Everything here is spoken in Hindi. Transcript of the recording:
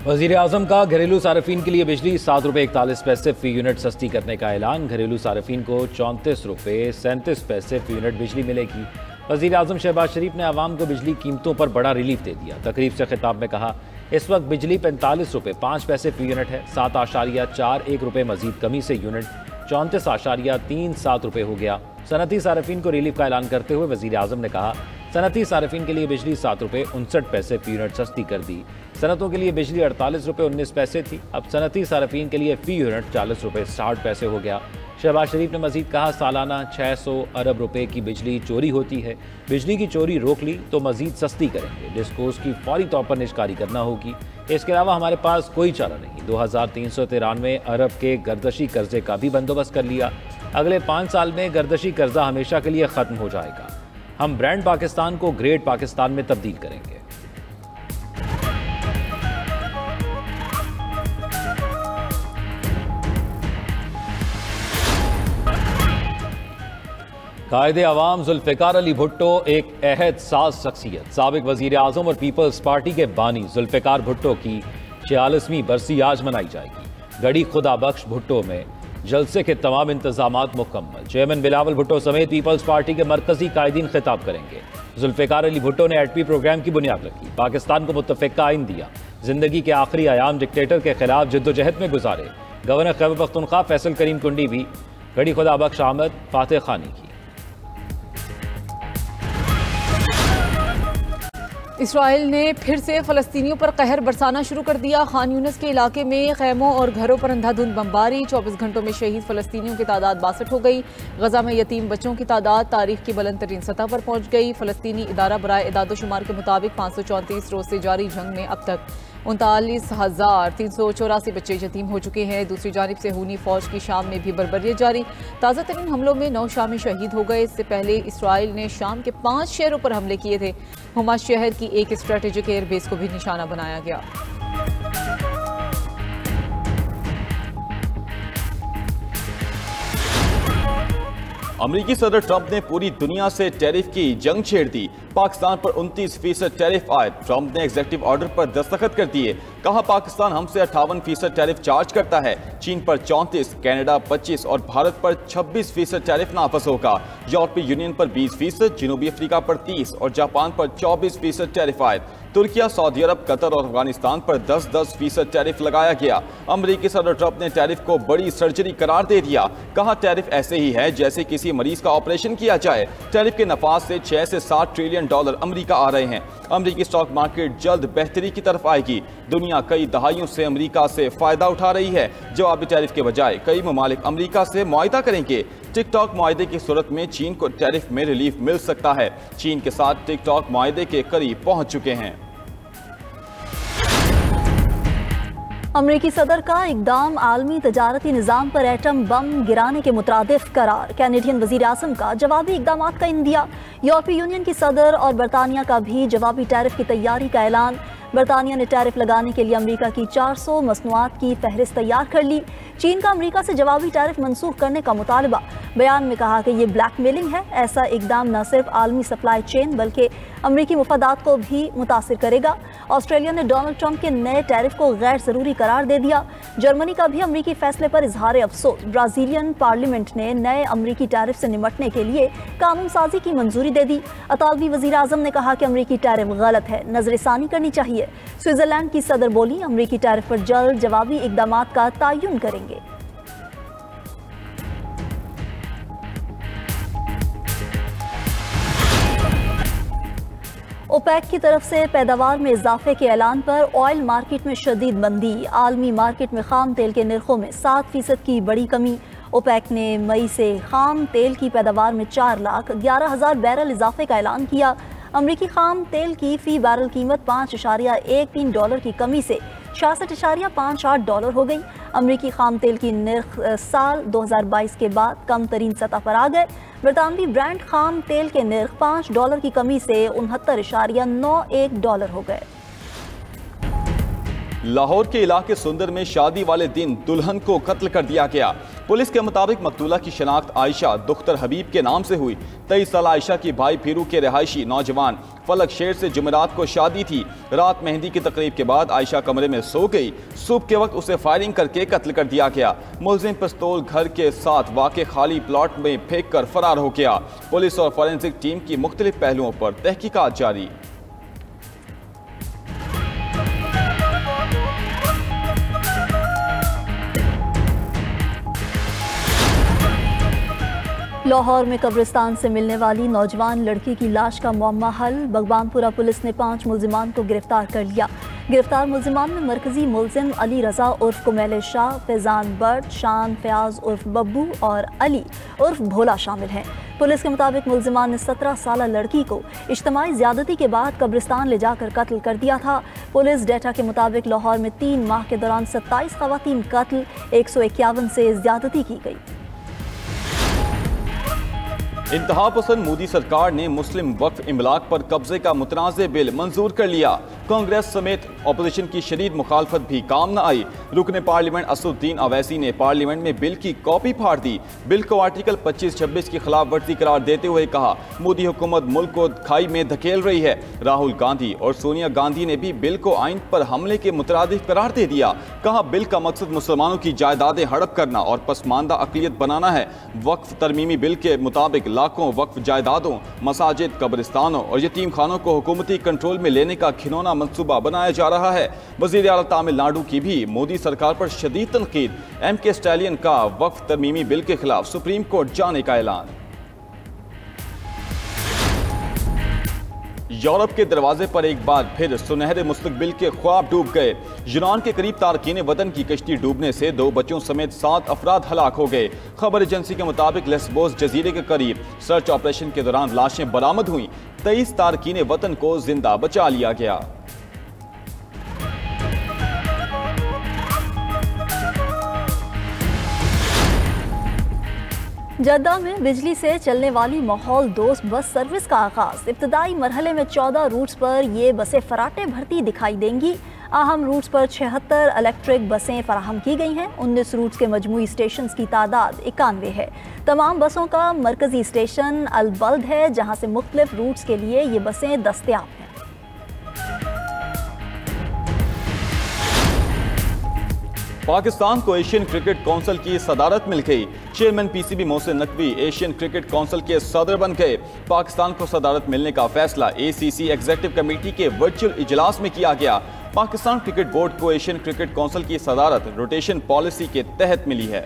वज़ीर आज़म का घरेलू सार्फिन के लिए बिजली 7 रुपये 41 पैसे फी यूनिट सस्ती करने का ऐलान। घरेलू सार्फिन को 34 रुपये 37 पैसे फी यूनिट बिजली मिलेगी। वज़ीर आज़म शहबाज शरीफ ने आवाम को बिजली कीमतों पर बड़ा रिलीफ दे दिया। तकरीब से खिताब में कहा, इस वक्त बिजली 45 रुपये 5 पैसे फी यूनिट है। 7.41 रुपये मजीद कमी से यूनिट 34.37 रुपये हो गया। सनती सार्फिन को रिलीफ का ऐलान करते हुए वज़ीर आज़म ने कहा, सनती सार्फिन के लिए बिजली 7 रुपये 59 पैसे फी यूनिट सस्ती कर दी। सनतों के लिए बिजली 48 रुपये 19 पैसे थी, अब सनती सार्फिन के लिए फी यूनिट 40 रुपये 60 पैसे हो गया। शहबाज शरीफ ने मजीद कहा, सालाना 600 अरब रुपए की बिजली चोरी होती है। बिजली की चोरी रोक ली तो मजीद सस्ती करेंगे। डिस्कोस की फौरी तौर पर निष्कारी करना होगी। इसके अलावा हमारे पास कोई चारा नहीं। 2393 अरब के गर्दशी कर्जे का भी बंदोबस्त कर लिया। अगले 5 साल में गर्दशी कर्जा हमेशा के लिए खत्म हो जाएगा। हम ब्रांड पाकिस्तान को ग्रेट पाकिस्तान में तब्दील करेंगे। कायदे अवाम जुल्फ़िकार अली भुट्टो एक अहद साज शख्सियत। साबिक वज़ीर आज़म और पीपल्स पार्टी के बानी जुल्फ़िकार भुट्टो की 46वीं बरसी आज मनाई जाएगी। गढ़ी खुदा बख्श भुट्टो में जलसे के तमाम इंतजामात मुकम्मल। चेयरमैन बिलावल भुट्टो समेत पीपल्स पार्टी के मरकजी कायदीन खिताब करेंगे। जुल्फ़िकार अली भुट्टो ने एटपी प्रोग्राम की बुनियाद रखी। पाकिस्तान को मुत्तफ़िक़ा आइन दिया। जिंदगी के आखिरी आयाम डिक्टेटर के खिलाफ जद्दोजहद में गुजारे। गवर्नर खैबर पख्तूनख्वा फैसल करीम कुंडी भी गढ़ी खुदा बख्श आमद फातह खानी की। इसराइल ने फिर से फ़लस्तीनियों पर कहर बरसाना शुरू कर दिया। खान यूनिस के इलाके में खैमों और घरों पर अंधाधुंध बमबारी। 24 घंटों में शहीद फ़लस्तीनियों की तादाद 62 हो गई। गजा में यतीम बच्चों की तादाद तारीख की बुलंद तरीन सतह पर पहुंच गई। फ़लस्तीनी इदारा बराए इदादोशुमार के मुताबिक 534 रोज से जारी जंग में अब तक 39,384 बच्चे यतीम हो चुके हैं। दूसरी जानिब से हूनी फौज की शाम में भी बर्बरियत जारी। ताज़ा तरीन हमलों में 9 शामी शहीद हो गए। इससे पहले इसराइल ने शाम के 5 शहरों पर हमले किए थे। हुमा शहर की एक स्ट्रेटेजिक एयरबेस को भी निशाना बनाया गया। अमरीकी सदर ट्रंप ने पूरी दुनिया से टैरिफ की जंग छेड़ दी। पाकिस्तान पर 29% टैरिफ आयद। ट्रंप ने एग्जीक्यूटिव ऑर्डर पर दस्तखत कर दिए। कहा, पाकिस्तान हमसे 58% टैरिफ चार्ज करता है। चीन पर 34, कनाडा 25 और भारत पर 26% टैरिफ नाफिस होगा। यूरोपीय यूनियन पर 20%, जनूबी अफ्रीका पर 30 और जापान पर 24% टैरिफ आयद। तुर्किया, सऊदी अरब, कतर और अफगानिस्तान पर 10-10% टैरिफ लगाया गया। अमरीकी सदर ट्रंप ने टैरिफ को बड़ी सर्जरी करार दे दिया। कहा, टैरिफ ऐसे ही है जैसे किसी मरीज का ऑपरेशन किया जाए। टैरिफ के नफाज से 6 से 7 ट्रिलियन डॉलर अमरीका आ रहे हैं। अमरीकी स्टॉक मार्केट जल्द बेहतरी की तरफ आएगी। दुनिया कई दहाइयों से अमरीका से फायदा उठा रही है। जवाबी टैरिफ के बजाय कई ममालिक अमरीका से मुआहिदा करेंगे। टिकटॉक मुआहिदे की सूरत में चीन को टैरिफ में रिलीफ मिल सकता है। चीन के साथ टिकटॉक मुआहिदे के करीब पहुंच चुके हैं। अमरीकी सदर का इकदाम आलमी तजारती निज़ाम पर एटम बम गिराने के मुतरादिफ करार। कैनेडियन वज़ीर आज़म का जवाबी इकदाम का इंदिया। यूरोपीय यूनियन की सदर और बरतानिया का भी जवाबी टैरिफ की तैयारी का ऐलान। बरतानिया ने टैरिफ लगाने के लिए अमरीका की 400 मसनूआत की फहरिस्त तैयार कर ली। चीन का अमरीका से जवाबी टैरिफ मनसूख करने का मुतालबा। बयान में कहा कि ये ब्लैकमेलिंग है। ऐसा इकदाम न सिर्फ आलमी सप्लाई चेन बल्कि अमरीकी मुफादात को भी मुतासिर करेगा। ऑस्ट्रेलिया ने डोनाल्ड ट्रंप के नए टैरिफ को गैर ज़रूरी करार दे दिया। जर्मनी का भी अमरीकी फैसले पर इजहार अफसोस। ब्राज़ीलियन पार्लियामेंट ने नए अमरीकी टैरिफ से निपटने के लिए कानून साजी की मंजूरी दे दी। अतालवी वज़ीर आज़म ने कहा कि अमरीकी टैरिफ गलत है, नजरसानी करनी चाहिए। स्विट्जरलैंड की सदर बोली, अमरीकी टैरिफ पर जल्द जवाबी इकदाम का तयन करेंगे। ओपेक की तरफ से पैदावार में इजाफे के ऐलान पर ऑयल मार्केट में शदीद मंदी। आलमी मार्केट में खाम तेल के निर्खों में 7% की बड़ी कमी। ओपेक ने मई से खाम तेल की पैदावार में 4,11,000 बैरल इजाफे का ऐलान किया। अमरीकी खाम तेल की फ़ी बैरल कीमत $5.13 की कमी से $66.58 हो गई। अमरीकी खाम तेल की निर्ख साल 2022 के बाद कम तरीन सतह पर आ गए। बरतानवी ब्रांड खाम तेल के निर्ख $5 की कमी से $69.91 हो गए। लाहौर के इलाके सुंदर में शादी वाले दिन दुल्हन को कत्ल कर दिया गया। पुलिस के मुताबिक मकतूला की शनाख्त आयशा दुख्तर हबीब के नाम से हुई। 23 साल आयशा की भाई फिरू के रिहायशी नौजवान फलक शेर से जुमेरात को शादी थी। रात मेहंदी की तकरीब के बाद आयशा कमरे में सो गई। सुबह के वक्त उसे फायरिंग करके कत्ल कर दिया गया। मुलजिम पिस्तौल घर के साथ वाक़े खाली प्लॉट में फेंक कर फरार हो गया। पुलिस और फॉरेंसिक टीम की मुख्तलिफ पहलुओं पर तहकीकात जारी। लाहौर में कब्रिस्तान से मिलने वाली नौजवान लड़की की लाश का मुअम्मा हल। बगबानपुरा पुलिस ने 5 मुलजिमान को गिरफ्तार कर लिया। गिरफ्तार मुलजिमान में मरकजी मुलजिम अली रजा उर्फ कुमैल शाह, फैजान बर्ड, शान फयाज उर्फ बब्बू और अली उर्फ भोला शामिल हैं। पुलिस के मुताबिक मुलजिमान ने 17 साल लड़की को इज्तिमाई ज़्यादती के बाद कब्रिस्तान ले जाकर कत्ल कर दिया था। पुलिस डेटा के मुताबिक लाहौर में 3 माह के दौरान 27 खवातीन कत्ल, 151 से ज़्यादती की गई। इंतहा पसंद मोदी सरकार ने मुस्लिम वक्फ इमलाक पर कब्जे का मुतनाज़ बिल मंजूर कर लिया। कांग्रेस समेत अपोजिशन की शदीद मुखालफत भी काम न आई। रुकने पार्लियामेंट असदुद्दीन अवैसी ने पार्लियामेंट में बिल की कॉपी फाड़ दी। बिल को आर्टिकल 25-26 की खिलाफ वर्जी करार देते हुए कहा, मोदी हुकूमत मुल्क को खाई में धकेल रही है। राहुल गांधी और सोनिया गांधी ने भी बिल को आइन पर हमले के मुतरादिफ करार दे दिया। कहा, बिल का मकसद मुसलमानों की जायदादें हड़प करना और पसमानदा अक़लियत बनाना है। वक्फ तरमीमी बिल के मुताबिक लाखों वक्फ जायदादों, मसाजिद, कब्रिस्तानों और यतीम खानों को हुकूमती कंट्रोल में लेने का खिलौना मंसूबा बनाया जा रहा है। वज़ीर आला तमिलनाडु की भी मोदी सरकार पर शदीद तनकीद। MK स्टैलियन का वक्फ तरमीमी बिल के खिलाफ सुप्रीम कोर्ट जाने का ऐलान। यूरोप के दरवाजे पर एक बार फिर सुनहरे मुस्तकबिल के ख्वाब डूब गए। यूनान के करीब तारकीन वतन की कश्ती डूबने से 2 बच्चों समेत 7 अफराद हलाक हो गए। खबर एजेंसी के मुताबिक लेस्बोस जजीरे के करीब सर्च ऑपरेशन के दौरान लाशें बरामद हुई। 23 तारकीन वतन को जिंदा बचा लिया गया। जद्दा में बिजली से चलने वाली माहौल दोस्त बस सर्विस का आगाज। इब्तदाई मरहले में 14 रूट्स पर ये बसें फराटे भरती दिखाई देंगी। अहम रूट्स पर 76 इलेक्ट्रिक बसें फराहम की गई हैं। 19 रूट्स के मजमूई स्टेशन की तादाद 91 है। तमाम बसों का मरकजी स्टेशन अलबल्द है, जहां से मुख्तलिफ रूट्स के लिए ये बसें दस्तयाब हैं। पाकिस्तान को एशियन क्रिकेट काउंसिल की सदारत मिल गई। Chairman PCB Mohsin Naqvi Asian cricket council के सदर बन गए। पाकिस्तान को सदारत मिलने का फैसला ACC एग्जीक्यूटिव कमेटी के वर्चुअल इजलास में किया गया। पाकिस्तान क्रिकेट बोर्ड को एशियन क्रिकेट काउंसिल की सदारत रोटेशन पॉलिसी के तहत मिली है।